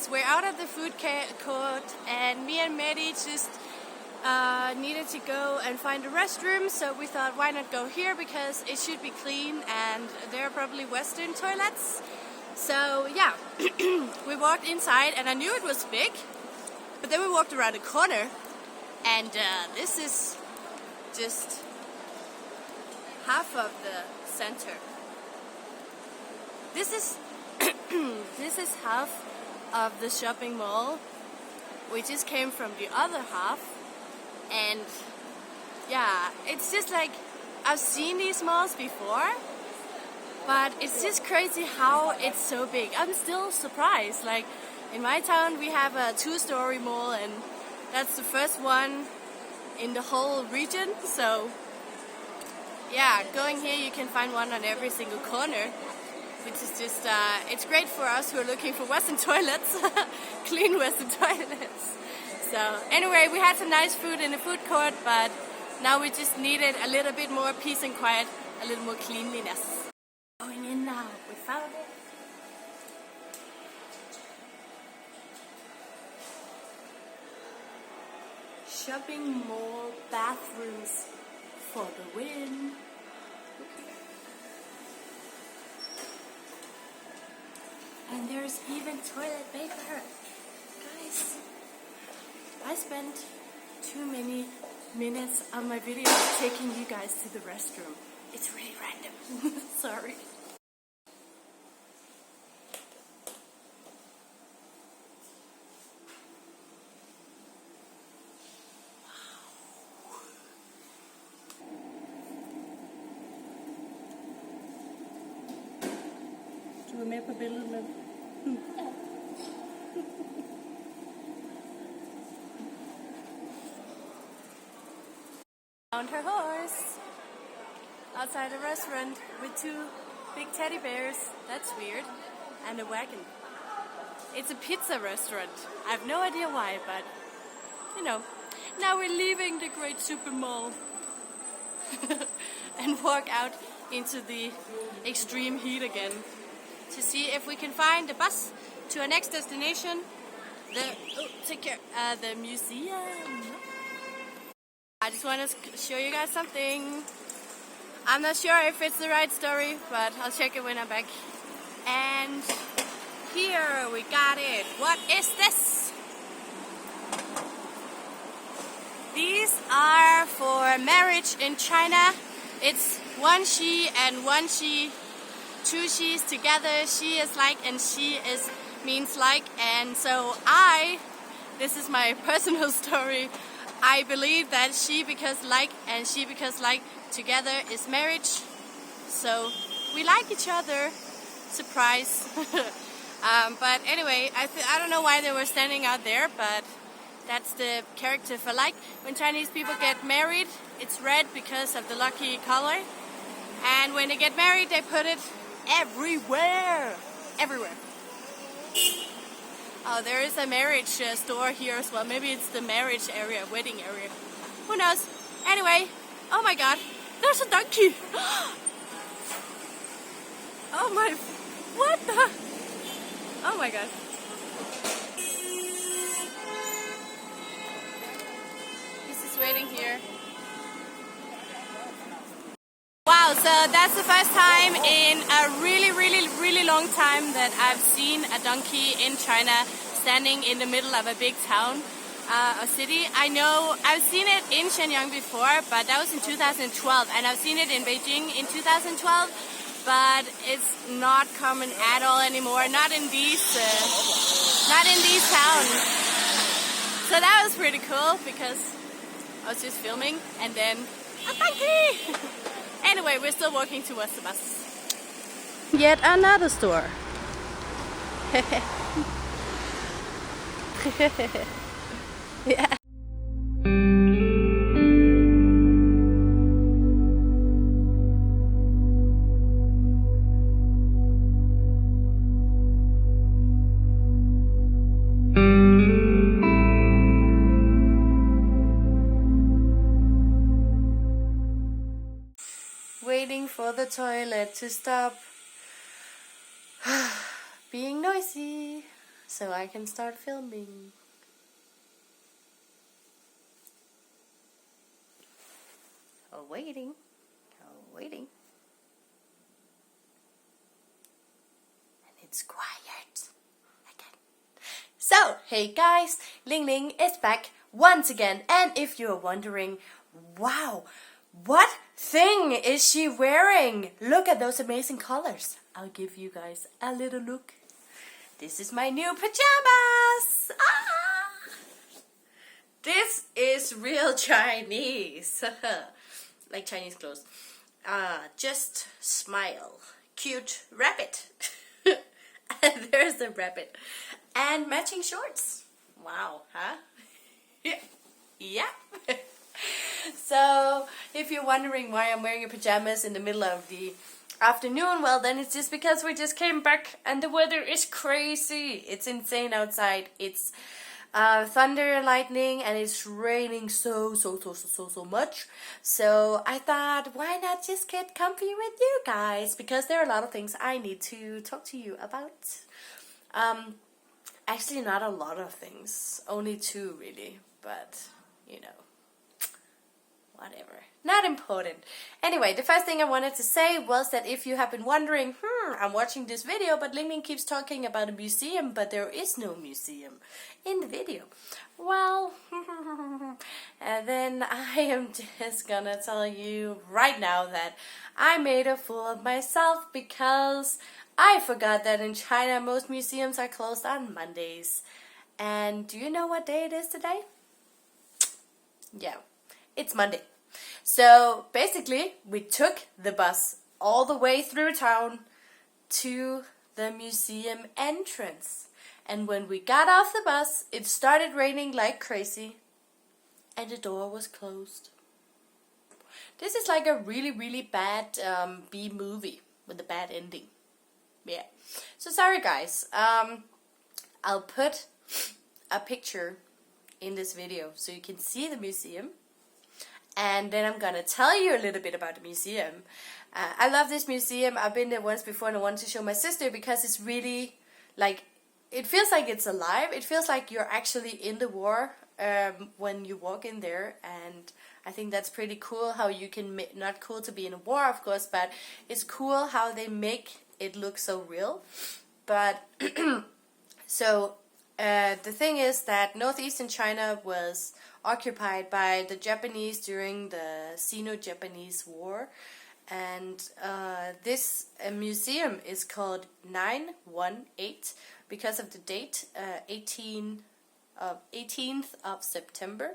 toilets. We're out of the food court, and me and Maddie just needed to go and find a restroom, so we thought, why not go here, because it should be clean and there are probably Western toilets. So yeah, we walked inside and I knew it was big, but then we walked around the corner and this is just half of the center. This is this is half of the shopping mall. We just came from the other half, and yeah, it's just like I've seen these malls before, but it's just crazy how it's so big. I'm still surprised. Like in my town we have a 2-story mall, and that's the first one in the whole region. So yeah, going here you can find one on every single corner, which is just, it's great for us who are looking for Western toilets, clean Western toilets. So anyway, we had some nice food in the food court, but now we just needed a little bit more peace and quiet, a little more cleanliness. Going in now, we found it. Shopping mall bathrooms for the win. And there's even toilet paper. Guys, I spent too many minutes on my video taking you guys to the restroom. It's really random. Sorry. Du er med på billedet med. Found her horse outside a restaurant with 2 big teddy bears. That's weird. And a wagon. It's a pizza restaurant. I have no idea why, but you know. Now we're leaving the great super mall and walk out into the extreme heat again to see if we can find the bus to our next destination, the museum. I just want to show you guys something. I'm not sure if it's the right story, but I'll check it when I'm back. And here we got it. What is this? These are for marriage in China. It's one she and one she. 2 she's together. She is like and she is means like, and so this is my personal story, I believe that she because like and she because like together is marriage. So we like each other. Surprise. But anyway, I don't know why they were standing out there, but that's the character for like. When Chinese people get married, it's red because of the lucky color, and when they get married they put it everywhere. Oh, there is a marriage store here as well. Maybe it's the marriage area, wedding area. Who knows? Anyway, oh my god, there's a donkey. Oh my, what the? Oh my god. He's just waiting here. Wow, so that's the first time in a really long time that I've seen a donkey in China standing in the middle of a big town or city. I know I've seen it in Shenyang before, but that was in 2012, and I've seen it in Beijing in 2012, but it's not common at all anymore, not in these towns. So that was pretty cool because I was just filming and then a donkey! Anyway, we're still walking towards the bus. Yet another store. Yeah. Waiting for the toilet to stop being noisy. so I can start filming. Waiting. And it's quiet again. So, hey guys, Lingling is back once again. And if you're wondering, wow, what thing is she wearing? Look at those amazing colors. I'll give you guys a little look. This is my new pajamas. This is real Chinese. Like Chinese clothes. Just smile. Cute rabbit. And there's the rabbit. And matching shorts. Wow, huh? Yeah. So, if you're wondering why I'm wearing pajamas in the middle of the afternoon, well then it's just because we just came back and the weather is crazy. It's insane outside. It's thunder and lightning, and it's raining so much. So I thought, why not just get comfy with you guys, because there are a lot of things I need to talk to you about. Actually not a lot of things, only 2 really, but you know, whatever, not important. Anyway, the first thing I wanted to say was that if you have been wondering, I'm watching this video, but Lingling keeps talking about a museum, but there is no museum in the video. Well, and then I am just gonna tell you right now that I made a fool of myself because I forgot that in China most museums are closed on Mondays. And do you know what day it is today? Yeah, it's Monday. So basically, we took the bus all the way through town to the museum entrance. And when we got off the bus, it started raining like crazy, and the door was closed. This is like a really bad B movie with a bad ending. Yeah. So sorry guys. I'll put a picture in this video so you can see the museum. And then I'm gonna tell you a little bit about the museum. I love this museum. I've been there once before and I wanted to show my sister because it's really like, it feels like it's alive. It feels like you're actually in the war when you walk in there, and I think that's pretty cool how you can, not cool to be in a war of course, but it's cool how they make it look so real. But so the thing is that northeastern China was occupied by the Japanese during the Sino-Japanese War, and this museum is called 918 because of the date, 18th of September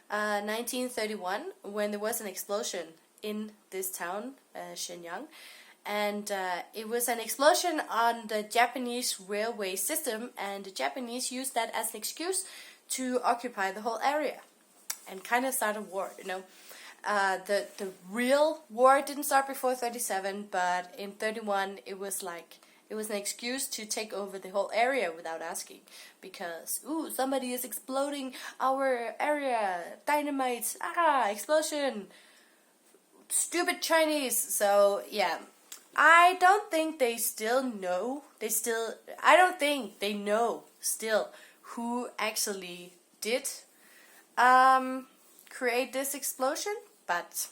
1931, when there was an explosion in this town, Shenyang. And it was an explosion on the Japanese railway system, and the Japanese used that as an excuse to occupy the whole area and kind of start a war, you know. The real war didn't start before 37, but in 31 it was an excuse to take over the whole area without asking, because somebody is exploding our area, dynamite, explosion, stupid Chinese. So yeah, I don't think they still know. I don't think they know still who actually did create this explosion. But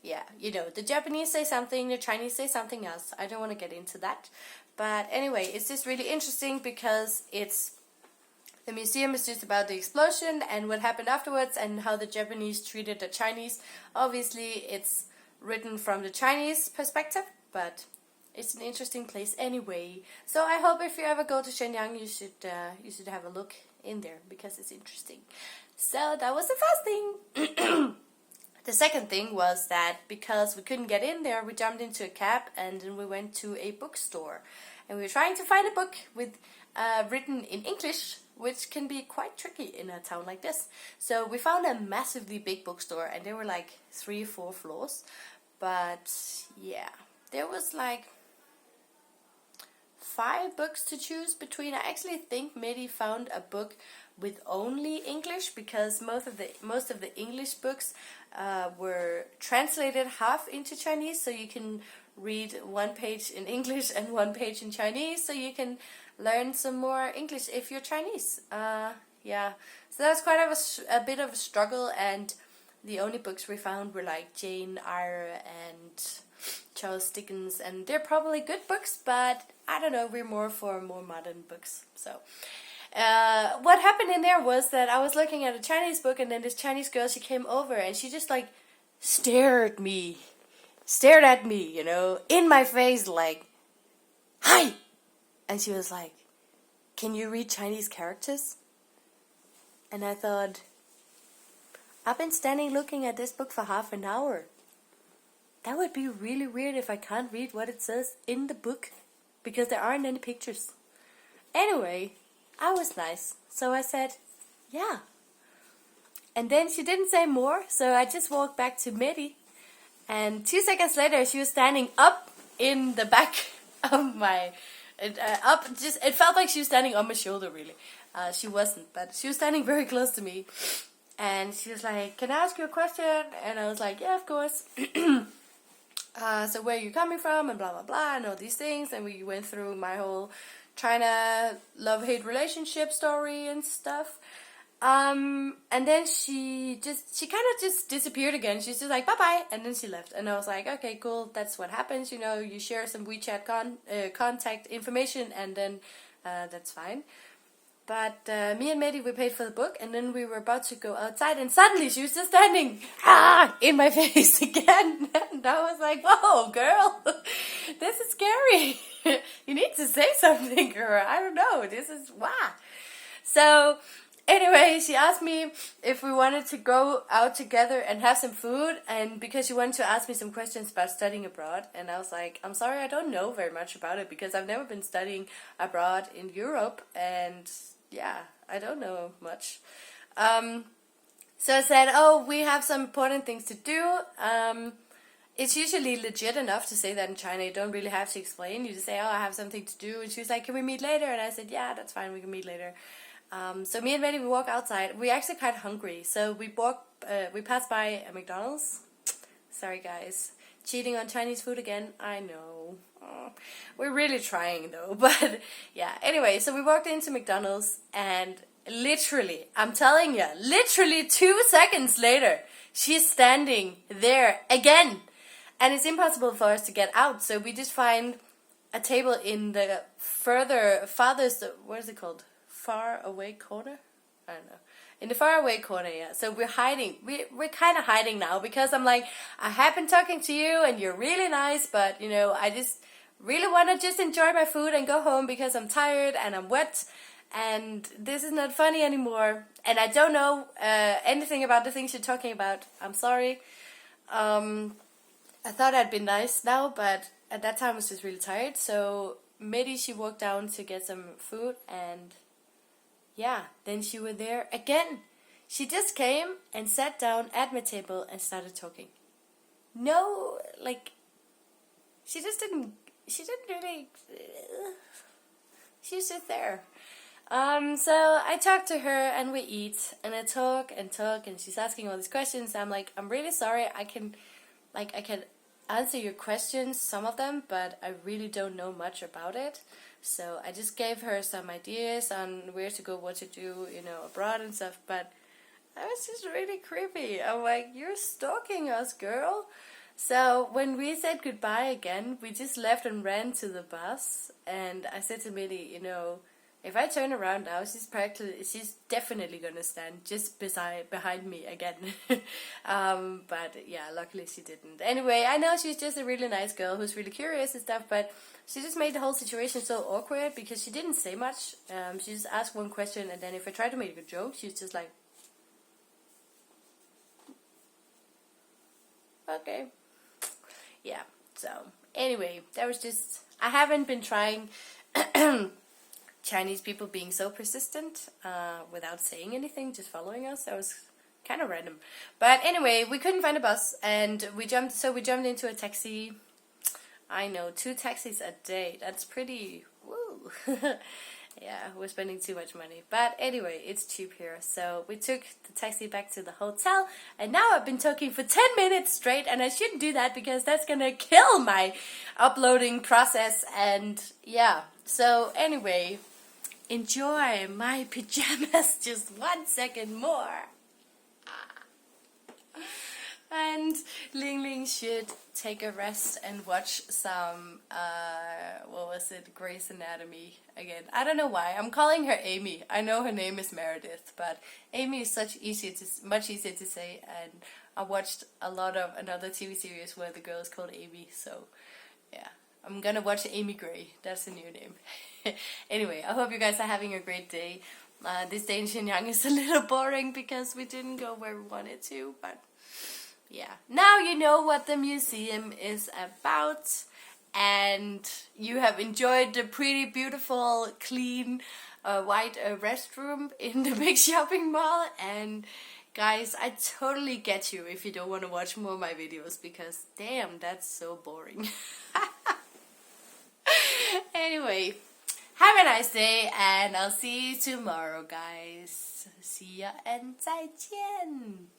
yeah, you know, the Japanese say something, the Chinese say something else. I don't want to get into that. But anyway, it's just really interesting because the museum is just about the explosion and what happened afterwards and how the Japanese treated the Chinese. Obviously, it's written from the Chinese perspective, but it's an interesting place anyway. So I hope if you ever go to Shenyang, you should have a look in there because it's interesting. So that was the first thing. The second thing was that because we couldn't get in there, we jumped into a cab and then we went to a bookstore. And we were trying to find a book with written in English, which can be quite tricky in a town like this. So we found a massively big bookstore, and there were like 3 or 4 floors. But yeah, there was like 5 books to choose between. I actually think Mehdi found a book with only English, because most of the English books were translated half into Chinese, so you can read 1 page in English and 1 page in Chinese, so you can learn some more English if you're Chinese. Yeah, so that was quite a bit of a struggle, and the only books we found were like Jane Eyre and Charles Dickens, and they're probably good books, but I don't know, we're more for more modern books. So what happened in there was that I was looking at a Chinese book, and then this Chinese girl, she came over and she just like stared at me, you know, in my face, like, hi! And she was like, can you read Chinese characters? And I thought, I've been standing looking at this book for half an hour. That would be really weird if I can't read what it says in the book, because there aren't any pictures. Anyway, I was nice, so I said, yeah. And then she didn't say more, so I just walked back to Medi. And 2 seconds later, she was standing up in the back of my... it felt like she was standing on my shoulder, really. She wasn't, but she was standing very close to me. And she was like, can I ask you a question? And I was like, yeah, of course. So where are you coming from? And blah, blah, blah, and all these things. And we went through my whole China love-hate relationship story and stuff. And then she kind of just disappeared again. She's just like, bye-bye, and then she left. And I was like, okay, cool, that's what happens, you know, you share some WeChat contact information, and then that's fine. But me and Medi, we paid for the book, and then we were about to go outside, and suddenly she was just standing in my face again. And I was like, whoa, girl, this is scary. You need to say something, girl. I don't know, this is, wow. So anyway, she asked me if we wanted to go out together and have some food, and because she wanted to ask me some questions about studying abroad. And I was like, I'm sorry, I don't know very much about it, because I've never been studying abroad in Europe, and yeah, I don't know much. So I said, oh, we have some important things to do. It's usually legit enough to say that in China. You don't really have to explain. You just say, oh, I have something to do. And she was like, can we meet later? And I said, yeah, that's fine, we can meet later. So me and Medi, we walk outside. We're actually quite hungry, so we passed by a McDonald's. Sorry guys, cheating on Chinese food again, I know. We're really trying though, but yeah, anyway, so we walked into McDonald's, and literally, I'm telling you, literally 2 seconds later, she's standing there again, and it's impossible for us to get out, so we just find a table in the farthest, what is it called? Far away corner? I don't know. In the far away corner, yeah. So we're hiding. We're kind of hiding now, because I'm like, I have been talking to you and you're really nice, but you know, I just really want to just enjoy my food and go home, because I'm tired and I'm wet and this is not funny anymore, and I don't know anything about the things you're talking about. I'm sorry. I thought I'd been nice now, but at that time I was just really tired. So Medi, she walked down to get some food, and yeah, then she was there again. She just came and sat down at my table and started talking. No, like, she didn't really, she's just there. So I talk to her and we eat, and I talk, and she's asking all these questions. I'm like, I'm really sorry, I can answer your questions, some of them, but I really don't know much about it. So I just gave her some ideas on where to go, what to do, you know, abroad and stuff, but that was just really creepy. I'm like, you're stalking us, girl. So when we said goodbye again, we just left and ran to the bus, and I said to Medi, you know, if I turn around now, she's definitely gonna stand just behind me again. But yeah, luckily she didn't. Anyway, I know she's just a really nice girl who's really curious and stuff, but she just made the whole situation so awkward, because she didn't say much. She just asked one question, and then if I tried to make a joke, she's just like, okay. Yeah, so anyway, that was just, I haven't been trying Chinese people being so persistent without saying anything, just following us. That was kind of random. But anyway, we couldn't find a bus, and we jumped into a taxi. I know, 2 taxis a day, that's pretty, woo. Yeah, we're spending too much money. But anyway, it's cheap here. So we took the taxi back to the hotel, and now I've been talking for 10 minutes straight, and I shouldn't do that because that's gonna kill my uploading process. And yeah, so anyway, enjoy my pajamas just 1 second more. And Lingling should take a rest and watch some, Grey's Anatomy again. I don't know why. I'm calling her Amy. I know her name is Meredith, but Amy is much easier to say, and I watched a lot of another TV series where the girl is called Amy, so yeah. I'm gonna watch Amy Gray. That's a new name. Anyway, I hope you guys are having a great day. This day in Shenyang is a little boring because we didn't go where we wanted to, but yeah. Now you know what the museum is about, and you have enjoyed the pretty beautiful, clean, white restroom in the big shopping mall. And guys, I totally get you if you don't want to watch more of my videos, because damn, that's so boring. Anyway, have a nice day, and I'll see you tomorrow, guys. See ya and 再见.